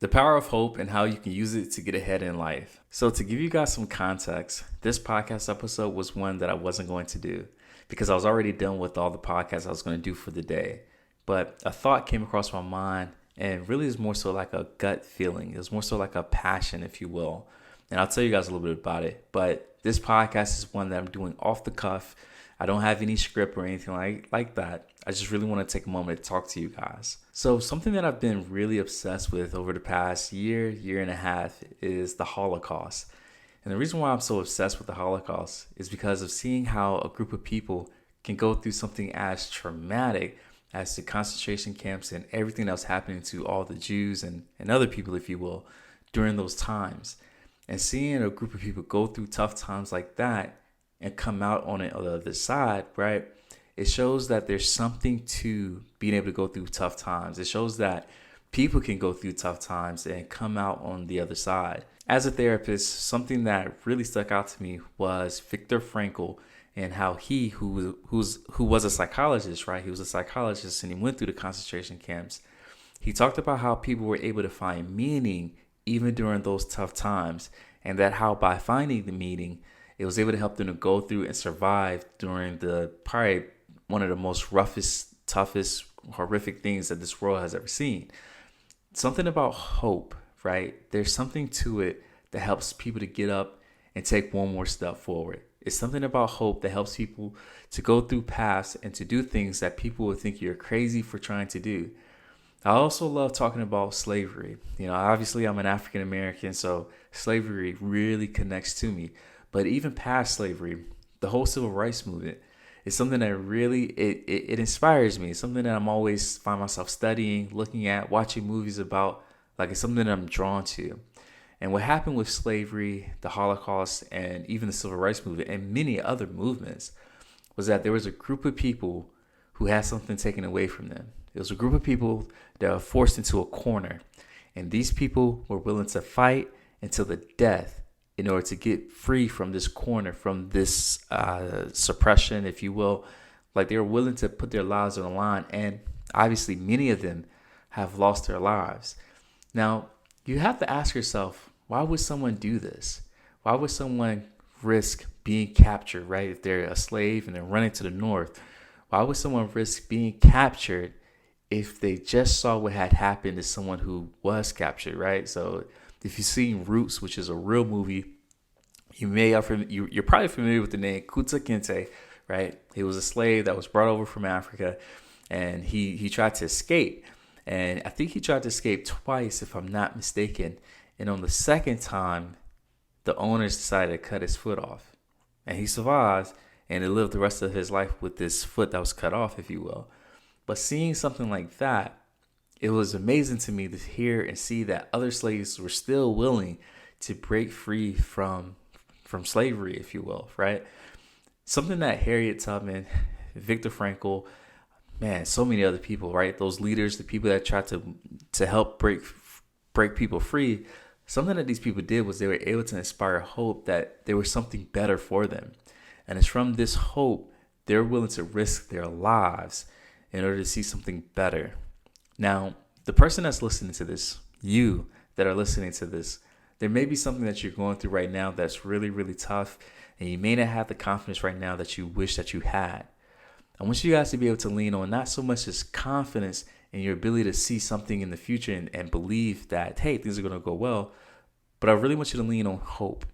The power of hope and how you can use it to get ahead in life. So, to give you guys some context, this podcast episode was one that I wasn't going to do because I was already done with all the podcasts I was going to do for the day. But a thought came across my mind, and really is more so like a gut feeling. It was more so like a passion, if you will. And I'll tell you guys a little bit about it. But this podcast is one that I'm doing off the cuff. I don't have any script or anything like that. I just really want to take a moment to talk to you guys. So something that I've been really obsessed with over the past year and a half is the Holocaust. And the reason why I'm so obsessed with the Holocaust is because of seeing how a group of people can go through something as traumatic as the concentration camps and everything that was happening to all the Jews and other people, if you will, during those times. And seeing a group of people go through tough times like that and come out on the other side, right? It shows that there's something to being able to go through tough times. It shows that people can go through tough times and come out on the other side. As a therapist, something that really stuck out to me was Viktor Frankl and how who was a psychologist, right? He was a psychologist and he went through the concentration camps. He talked about how people were able to find meaning even during those tough times, and that how by finding the meaning, it was able to help them to go through and survive during the probably one of the most roughest, toughest, horrific things that this world has ever seen. Something about hope, right? There's something to it that helps people to get up and take one more step forward. It's something about hope that helps people to go through paths and to do things that people would think you're crazy for trying to do. I also love talking about slavery. Obviously I'm an African American, so slavery really connects to me. But even past slavery, the whole civil rights movement is something that really, it inspires me. It's something that I'm always find myself studying, looking at, watching movies about. Like, it's something that I'm drawn to. And what happened with slavery, the Holocaust, and even the civil rights movement and many other movements was that there was a group of people who had something taken away from them. It was a group of people that were forced into a corner. And these people were willing to fight until the death in order to get free from this corner, from this suppression, if you will. Like, they were willing to put their lives on the line. And obviously, many of them have lost their lives. Now, you have to ask yourself, why would someone do this? Why would someone risk being captured, right? If they're a slave and they're running to the north, why would someone risk being captured if they just saw what had happened to someone who was captured, right? So if you've seen Roots, which is a real movie, you're probably familiar with the name Kunta Kinte, right? He was a slave that was brought over from Africa, and he tried to escape. And I think he tried to escape twice, if I'm not mistaken. And on the second time, the owners decided to cut his foot off. And he survived, and he lived the rest of his life with this foot that was cut off, if you will. But seeing something like that, it was amazing to me to hear and see that other slaves were still willing to break free from slavery, if you will, right? Something that Harriet Tubman, Viktor Frankl, man, so many other people, right? Those leaders, the people that tried to help break people free, something that these people did was they were able to inspire hope that there was something better for them. And it's from this hope, they're willing to risk their lives in order to see something better. Now, the person that's listening to this, you that are listening to this, there may be something that you're going through right now that's really, really tough, and you may not have the confidence right now that you wish that you had. I want you guys to be able to lean on not so much as confidence in your ability to see something in the future and believe that, hey, things are going to go well, but I really want you to lean on hope.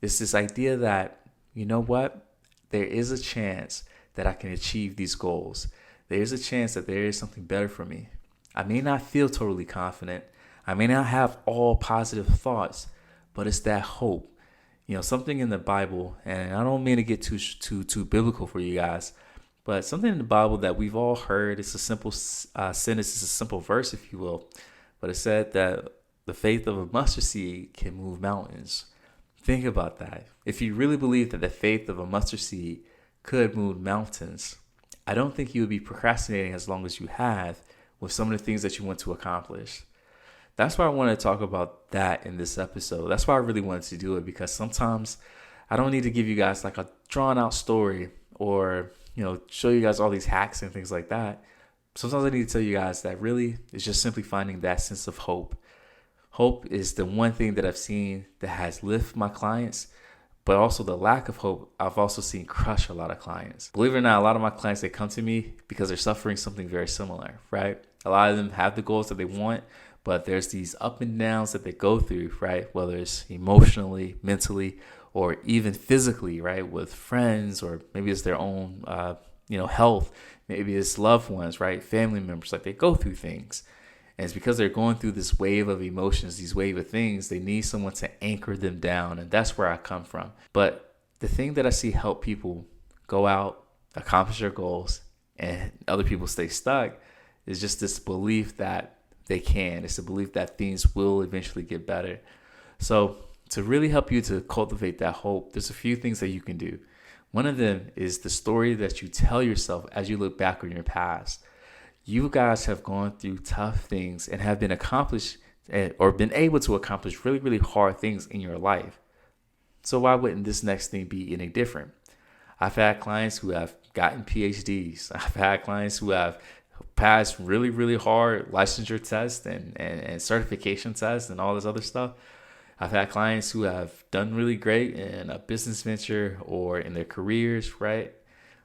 It's this idea that, you know what, there is a chance that I can achieve these goals. There is a chance that there is something better for me. I may not feel totally confident. I may not have all positive thoughts, but it's that hope. Something in the Bible, and I don't mean to get too biblical for you guys, but something in the Bible that we've all heard. It's a simple sentence, it's a simple verse, if you will. But it said that the faith of a mustard seed can move mountains. Think about that. If you really believe that the faith of a mustard seed could move mountains, I don't think you would be procrastinating as long as you have with some of the things that you want to accomplish. That's why I want to talk about that in this episode. That's why I really wanted to do it, because sometimes I don't need to give you guys like a drawn out story or, show you guys all these hacks and things like that. Sometimes I need to tell you guys that really it's just simply finding that sense of hope. Hope is the one thing that I've seen that has lifted my clients, but also the lack of hope I've also seen crush a lot of clients. Believe it or not, a lot of my clients, they come to me because they're suffering something very similar, right? A lot of them have the goals that they want, but there's these up and downs that they go through, right? Whether it's emotionally, mentally, or even physically, right? With friends, or maybe it's their own, health. Maybe it's loved ones, right? Family members, like they go through things. And it's because they're going through this wave of emotions, these wave of things, they need someone to anchor them down. And that's where I come from. But the thing that I see help people go out, accomplish their goals, and other people stay stuck is just this belief that they can. It's the belief that things will eventually get better. So to really help you to cultivate that hope, there's a few things that you can do. One of them is the story that you tell yourself as you look back on your past. You guys have gone through tough things and have been accomplished or been able to accomplish really, really hard things in your life. So why wouldn't this next thing be any different? I've had clients who have gotten PhDs. I've had clients who have passed really, really hard licensure tests and certification tests and all this other stuff. I've had clients who have done really great in a business venture or in their careers, right?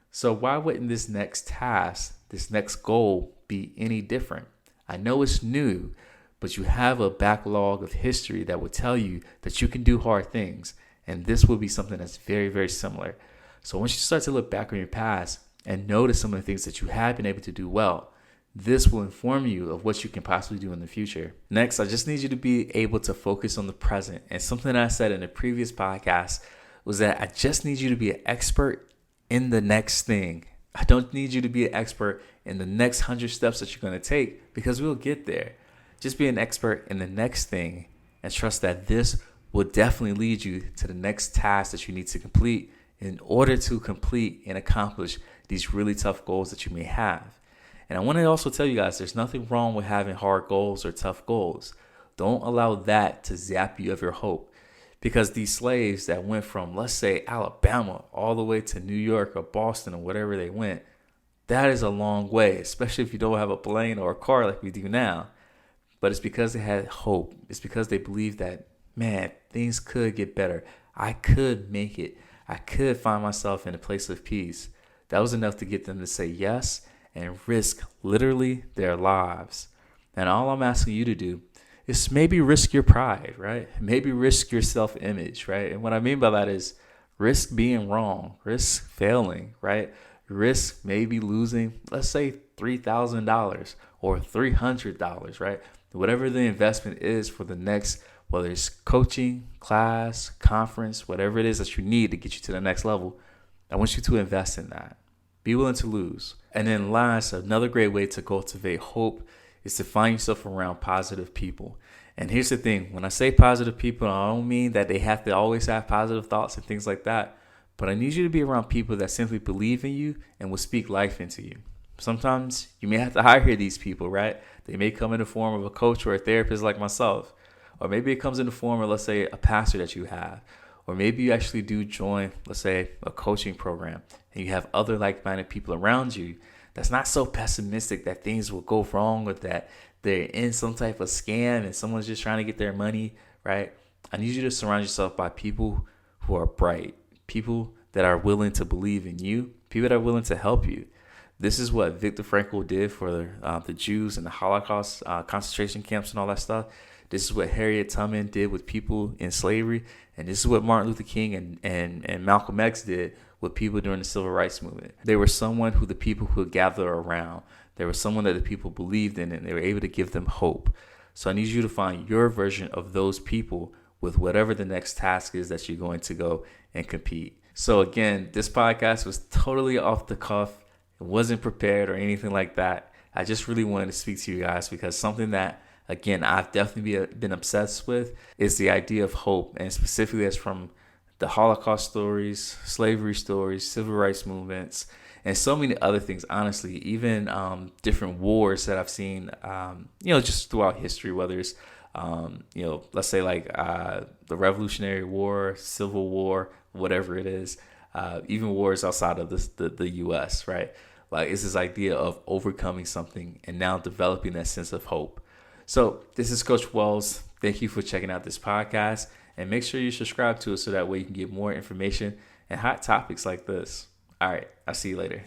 So why wouldn't this next task, this next goal be any different? I know it's new, but you have a backlog of history that will tell you that you can do hard things. And this will be something that's very, very similar. So once you start to look back on your past and notice some of the things that you have been able to do well, this will inform you of what you can possibly do in the future. Next, I just need you to be able to focus on the present. And something I said in a previous podcast was that I just need you to be an expert in the next thing. I don't need you to be an expert in the next 100 steps that you're going to take, because we'll get there. Just be an expert in the next thing and trust that this will definitely lead you to the next task that you need to complete in order to complete and accomplish these really tough goals that you may have. And I want to also tell you guys, there's nothing wrong with having hard goals or tough goals. Don't allow that to zap you of your hope. Because these slaves that went from, let's say, Alabama all the way to New York or Boston or whatever they went, that is a long way, especially if you don't have a plane or a car like we do now. But it's because they had hope. It's because they believed that, man, things could get better. I could make it. I could find myself in a place of peace. That was enough to get them to say yes and risk literally their lives. And all I'm asking you to do is maybe risk your pride, right? Maybe risk your self-image, right? And what I mean by that is risk being wrong, risk failing, right? Risk maybe losing, let's say, $3,000 or $300, right? Whatever the investment is for the next, whether it's coaching, class, conference, whatever it is that you need to get you to the next level, I want you to invest in that. Be willing to lose. And then last, another great way to cultivate hope is to find yourself around positive people. And here's the thing. When I say positive people, I don't mean that they have to always have positive thoughts and things like that. But I need you to be around people that simply believe in you and will speak life into you. Sometimes you may have to hire these people, right? They may come in the form of a coach or a therapist like myself. Or maybe it comes in the form of, let's say, a pastor that you have. Or maybe you actually do join, let's say, a coaching program. And you have other like-minded people around you that's not so pessimistic that things will go wrong or that they're in some type of scam and someone's just trying to get their money, right? I need you to surround yourself by people who are bright, people that are willing to believe in you, people that are willing to help you. This is what Viktor Frankl did for the Jews and the Holocaust concentration camps and all that stuff. This is what Harriet Tubman did with people in slavery. And this is what Martin Luther King and Malcolm X did with people during the Civil Rights Movement. They were someone who the people would gather around. They were someone that the people believed in, and they were able to give them hope. So I need you to find your version of those people with whatever the next task is that you're going to go and compete. So again, this podcast was totally off the cuff. It wasn't prepared or anything like that. I just really wanted to speak to you guys because something that, again, I've definitely been obsessed with is the idea of hope, and specifically as from the Holocaust stories, slavery stories, civil rights movements, and so many other things, honestly, even different wars that I've seen, just throughout history, whether it's, let's say like the Revolutionary War, Civil War, whatever it is, even wars outside of the U.S., right? Like it's this idea of overcoming something and now developing that sense of hope. So this is Coach Wells. Thank you for checking out this podcast, and make sure you subscribe to it so that way you can get more information and hot topics like this. All right, I'll see you later.